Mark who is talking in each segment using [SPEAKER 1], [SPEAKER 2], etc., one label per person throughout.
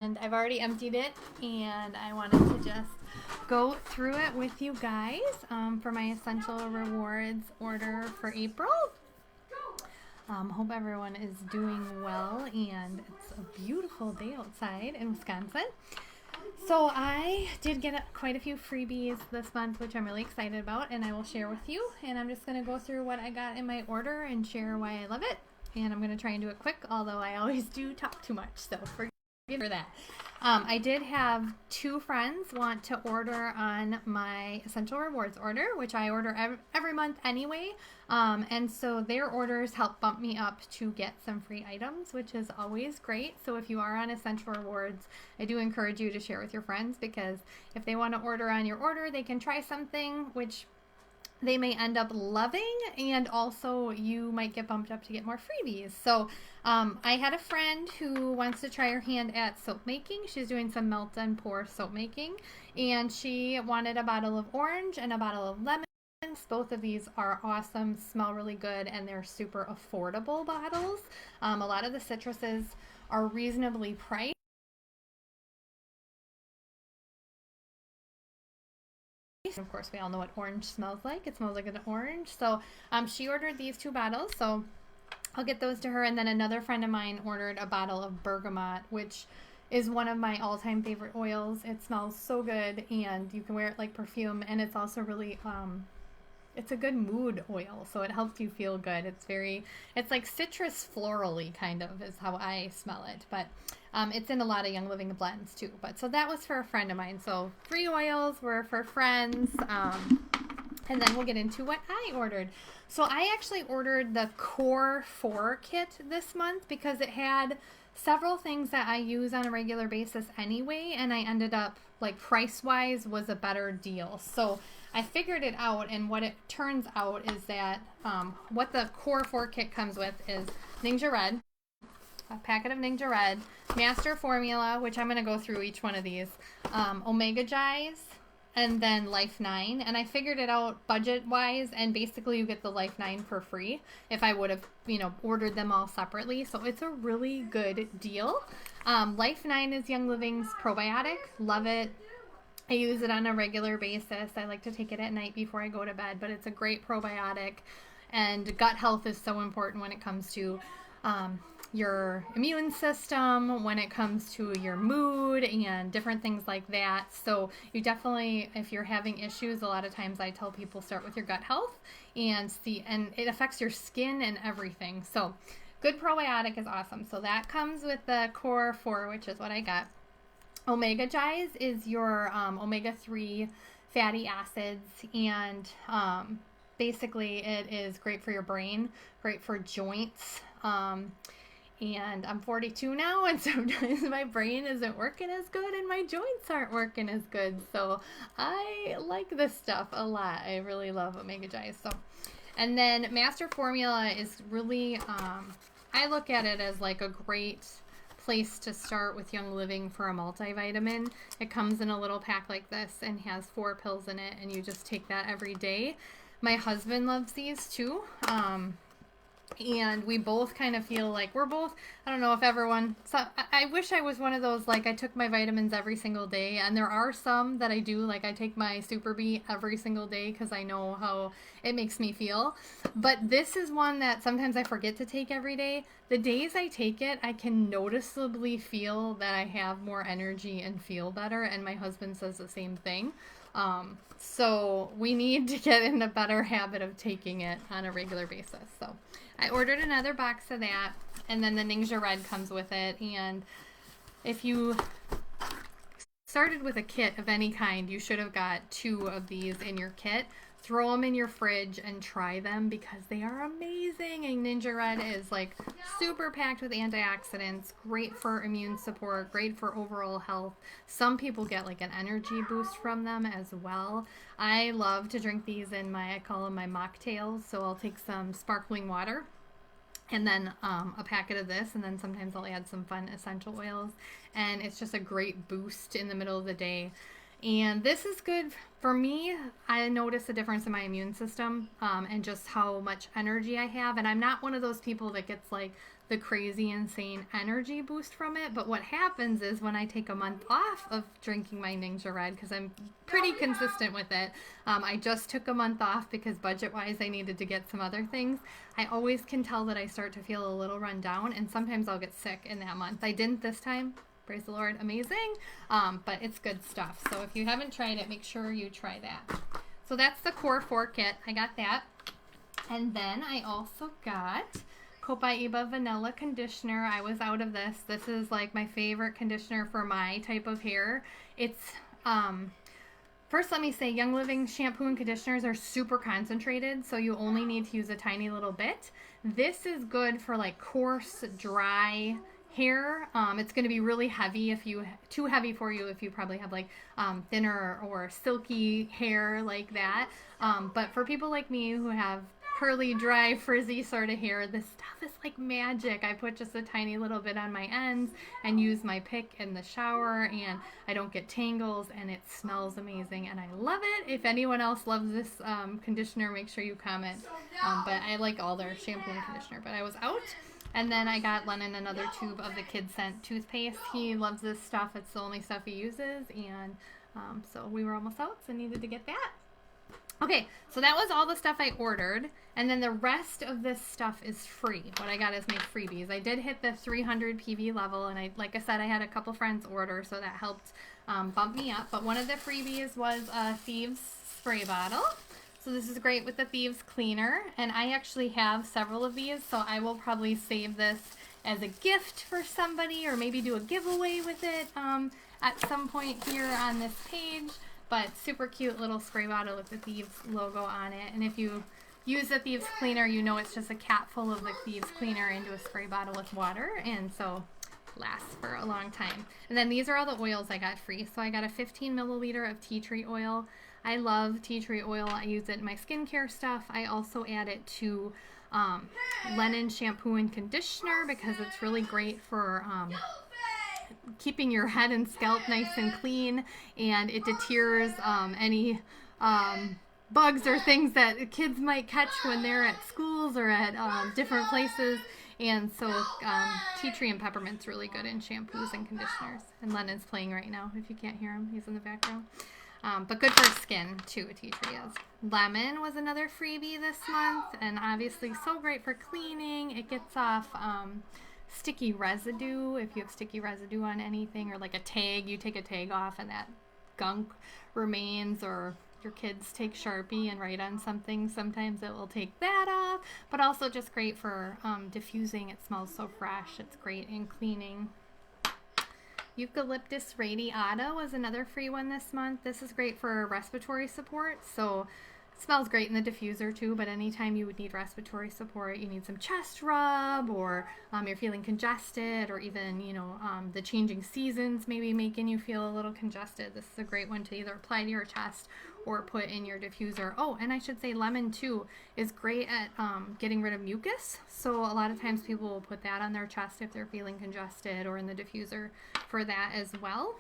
[SPEAKER 1] And I've already emptied it, and I wanted to just go through it with you guys for my essential rewards order for April. Hope everyone is doing well, and it's a beautiful day outside in Wisconsin. So I did get quite a few freebies this month, which I'm really excited about, and I will share with you. And I'm just going to go through what I got in my order and share why I love it. And I'm going to try and do it quick, although I always do talk too much, so forgive me for that. I did have two friends want to order on my Essential Rewards order, which I order every month anyway. And so their orders help bump me up to get some free items, which is always great. So if you are on Essential Rewards, I do encourage you to share with your friends, because if they want to order on your order, they can try something which they may end up loving, and also you might get bumped up to get more freebies. So I had a friend who wants to try her hand at soap making. She's doing some melt and pour soap making, and she wanted a bottle of orange and a bottle of lemon. Both of these are awesome, smell really good, and they're super affordable bottles. A lot of the citruses are reasonably priced. Of course, we all know what orange smells like. It smells like an orange. So she ordered these two bottles, so I'll get those to her. And then another friend of mine ordered a bottle of bergamot, which is one of my all-time favorite oils. It smells so good, and you can wear it like perfume, and it's also really it's a good mood oil, so it helps you feel good. It's like citrus florally kind of is how I smell it, but it's in a lot of Young Living blends too. But so that was for a friend of mine. So 3 oils were for friends, and then we'll get into what I ordered. So I actually ordered the Core 4 kit this month because it had several things that I use on a regular basis anyway, and I ended up, like, price-wise was a better deal. So I figured it out, and what it turns out is that what the Core 4 kit comes with is Ninja Red, a packet of Ninja Red, Master Formula, which I'm going to go through each one of these, Omega Gies, and then Life 9. And I figured it out budget-wise, and basically you get the Life 9 for free if I would have, ordered them all separately. So it's a really good deal. Life 9 is Young Living's probiotic. Love it. I use it on a regular basis. I like to take it at night before I go to bed, but it's a great probiotic. And gut health is so important when it comes to your immune system, when it comes to your mood and different things like that. So you definitely, if you're having issues, a lot of times I tell people start with your gut health and it affects your skin and everything. So good probiotic is awesome. So that comes with the Core 4, which is what I got. Omega Gies is your omega-3 fatty acids, and basically it is great for your brain, great for joints. And I'm 42 now, and sometimes my brain isn't working as good and my joints aren't working as good. So I like this stuff a lot. I really love Omega Gies. So, and then Master Formula is really, I look at it as like a great place to start with Young Living for a multivitamin. It comes in a little pack like this and has 4 pills in it, and you just take that every day. My husband loves these too. And we both kind of feel like we're both, I don't know if everyone, so I wish I was one of those, like I took my vitamins every single day, and there are some that I do, like I take my Super B every single day because I know how it makes me feel. But this is one that sometimes I forget to take every day. The days I take it, I can noticeably feel that I have more energy and feel better, and my husband says the same thing. So we need to get in a better habit of taking it on a regular basis. So I ordered another box of that, and then the Ninja Red comes with it. And if you started with a kit of any kind, you should have got 2 of these in your kit. Throw them in your fridge and try them because they are amazing. And Ninja Red is like super packed with antioxidants, great for immune support, great for overall health. Some people get like an energy boost from them as well. I love to drink these in I call them my mocktails. So I'll take some sparkling water and then a packet of this, and then sometimes I'll add some fun essential oils. And it's just a great boost in the middle of the day. And this is good for me. I notice a difference in my immune system and just how much energy I have. And I'm not one of those people that gets like the crazy insane energy boost from it. But what happens is when I take a month off of drinking my Ninja Red, because I'm pretty consistent with it, I just took a month off because budget wise I needed to get some other things. I always can tell that I start to feel a little run down, and sometimes I'll get sick in that month. I didn't this time. Praise the Lord, amazing. But it's good stuff. So if you haven't tried it, make sure you try that. So that's the Core 4 kit. I got that. And then I also got Copaiba Vanilla Conditioner. I was out of this. This is like my favorite conditioner for my type of hair. It's, first let me say, Young Living shampoo and conditioners are super concentrated, so you only need to use a tiny little bit. This is good for like coarse, dry hair. It's going to be really heavy too heavy for you if you probably have like thinner or silky hair like that. But for people like me who have curly, dry, frizzy sort of hair, this stuff is like magic. I put just a tiny little bit on my ends and use my pick in the shower, and I don't get tangles, and it smells amazing, and I love it. If anyone else loves this conditioner, make sure you comment. But I like all their shampoo and conditioner, but I was out. And then I got Lennon another tube of the Kid Scent toothpaste. He loves this stuff. It's the only stuff he uses. And so we were almost out, so needed to get that. Okay, so that was all the stuff I ordered. And then the rest of this stuff is free. What I got is my freebies. I did hit the 300 PV level. And like I said, I had a couple friends order, so that helped bump me up. But one of the freebies was a Thieves spray bottle. So this is great with the Thieves cleaner, and I actually have several of these, so I will probably save this as a gift for somebody, or maybe do a giveaway with it at some point here on this page. But super cute little spray bottle with the Thieves logo on it, and if you use the Thieves cleaner, you know it's just a cap full of the Thieves cleaner into a spray bottle with water, and so lasts for a long time. And then these are all the oils I got free. So I got a 15 milliliter of tea tree oil. I love tea tree oil. I use it in my skincare stuff. I also add it to Lennon shampoo and conditioner because it's really great for keeping your head and scalp nice and clean, and it deters any bugs or things that kids might catch when they're at schools or at different places. And so tea tree and peppermint's really good in shampoos and conditioners. And Lennon's playing right now. If you can't hear him, he's in the background. But good for skin too, tea tree is. Lemon was another freebie this month, and obviously so great for cleaning. It gets off sticky residue. If you have sticky residue on anything, or like a tag, you take a tag off and that gunk remains, or your kids take Sharpie and write on something, sometimes it will take that off. But also just great for diffusing. It smells so fresh. It's great in cleaning. Eucalyptus radiata was another free one this month. This is great for respiratory support. So it smells great in the diffuser too, but anytime you would need respiratory support, you need some chest rub, or you're feeling congested, or even, you know, the changing seasons maybe making you feel a little congested. This is a great one to either apply to your chest or put in your diffuser. Oh, and I should say lemon too is great at getting rid of mucus. So a lot of times people will put that on their chest if they're feeling congested, or in the diffuser for that as well.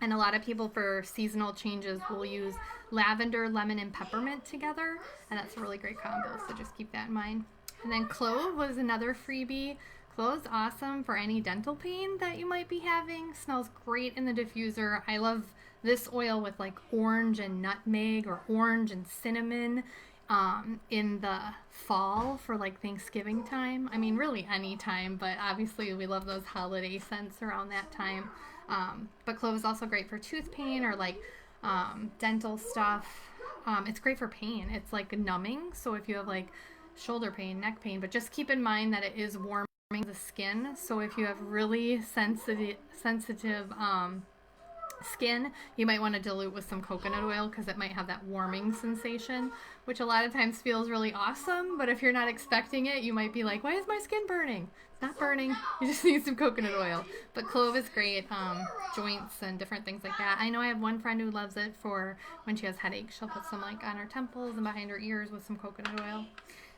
[SPEAKER 1] And a lot of people for seasonal changes will use lavender, lemon, and peppermint together, and that's a really great combo, so just keep that in mind. And then clove was another freebie. Clove's awesome for any dental pain that you might be having. Smells great in the diffuser. I love this oil with like orange and nutmeg, or orange and cinnamon in the fall for like Thanksgiving time. I mean, really any time, but obviously we love those holiday scents around that time. But clove is also great for tooth pain, or like dental stuff. It's great for pain. It's like numbing, so if you have like shoulder pain, neck pain, but just keep in mind that it is warming the skin. So if you have really sensitive skin, you might want to dilute with some coconut oil, because it might have that warming sensation, which a lot of times feels really awesome. But if you're not expecting it, you might be like, why is my skin burning? It's not burning. You just need some coconut oil. But clove is great, joints and different things like that. I know I have one friend who loves it for when she has headaches. She'll put some like on her temples and behind her ears with some coconut oil.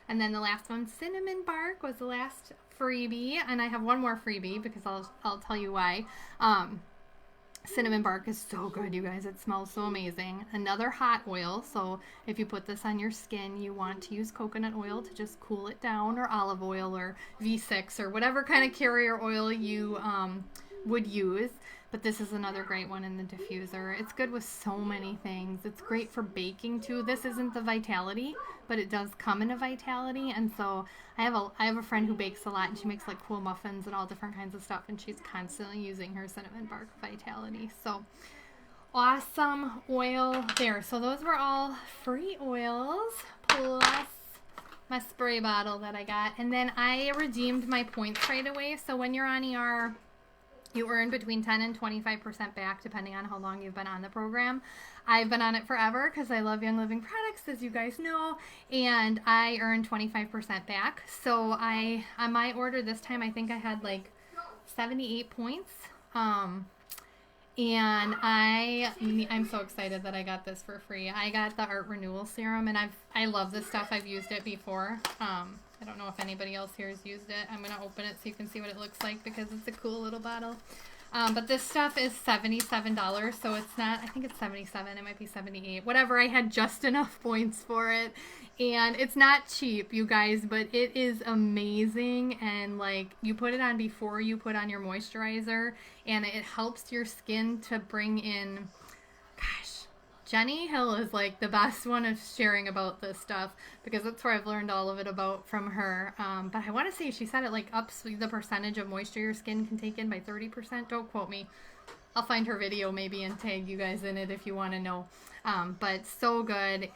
[SPEAKER 1] And then the last one, cinnamon bark, was the last freebie. And I have one more freebie because I'll tell you why. cinnamon bark is so good, you guys. It smells so amazing. Another hot oil. So if you put this on your skin, you want to use coconut oil to just cool it down, or olive oil, or V6, or whatever kind of carrier oil you would use. But this is another great one in the diffuser. It's good with so many things. It's great for baking too. This isn't the Vitality, but it does come in a Vitality. And so I have a friend who bakes a lot, and she makes like cool muffins and all different kinds of stuff, and she's constantly using her cinnamon bark Vitality. So awesome oil there. So those were all free oils plus my spray bottle that I got. And then I redeemed my points right away. So when you're on ER, you earn between 10 and 25% back depending on how long you've been on the program. I've been on it forever because I love Young Living products, as you guys know, and I earned 25% back. So on my order this time, I think I had like 78 points. And I'm so excited that I got this for free. I got the Art Renewal Serum, and I love this stuff. I've used it before. I don't know if anybody else here has used it. I'm going to open it so you can see what it looks like because it's a cool little bottle. But this stuff is $77, so it's not, I think it's 77, it might be 78, whatever. I had just enough points for it, and it's not cheap, you guys, but it is amazing. And like, you put it on before you put on your moisturizer, and it helps your skin to bring in, gosh, Jenny Hill is like the best one of sharing about this stuff because that's where I've learned all of it about from her. But I want to say she said it like ups the percentage of moisture your skin can take in by 30%. Don't quote me. I'll find her video maybe and tag you guys in it if you want to know. But so good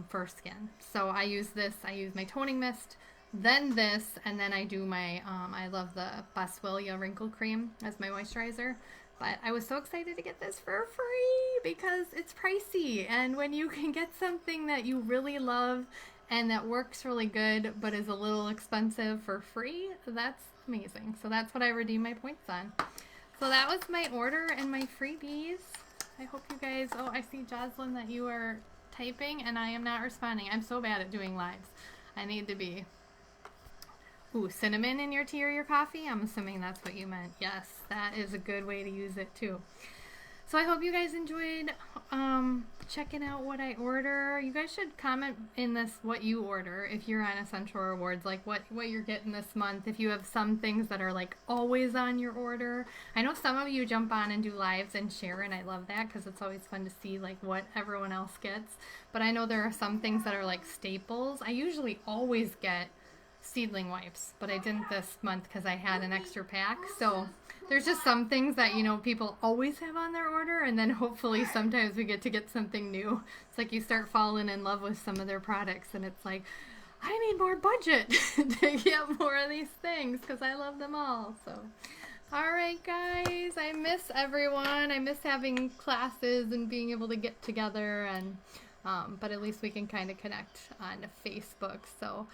[SPEAKER 1] for skin. So I use this. I use my toning mist, then this, and then I do my, I love the Boswellia Wrinkle Cream as my moisturizer. But I was so excited to get this for free because it's pricey. And when you can get something that you really love and that works really good but is a little expensive for free, that's amazing. So that's what I redeem my points on. So that was my order and my freebies. I hope you guys, oh, I see Jocelyn that you are typing and I am not responding. I'm so bad at doing lives. I need to be. Ooh, cinnamon in your tea or your coffee? I'm assuming that's what you meant. Yes, that is a good way to use it too. So I hope you guys enjoyed checking out what I order. You guys should comment in this what you order if you're on Essential Rewards, like what you're getting this month. If you have some things that are like always on your order. I know some of you jump on and do lives and share, and I love that because it's always fun to see like what everyone else gets. But I know there are some things that are like staples. I usually always get seedling wipes, but I didn't this month because I had an extra pack. So there's just some things that, you know, people always have on their order, and then hopefully sometimes we get to get something new. It's like you start falling in love with some of their products, and it's like, I need more budget to get more of these things because I love them all. So alright guys, I miss everyone. I miss having classes and being able to get together, and but at least we can kind of connect on Facebook. So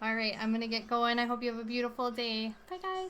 [SPEAKER 1] alright, I'm going to get going. I hope you have a beautiful day. Bye, guys.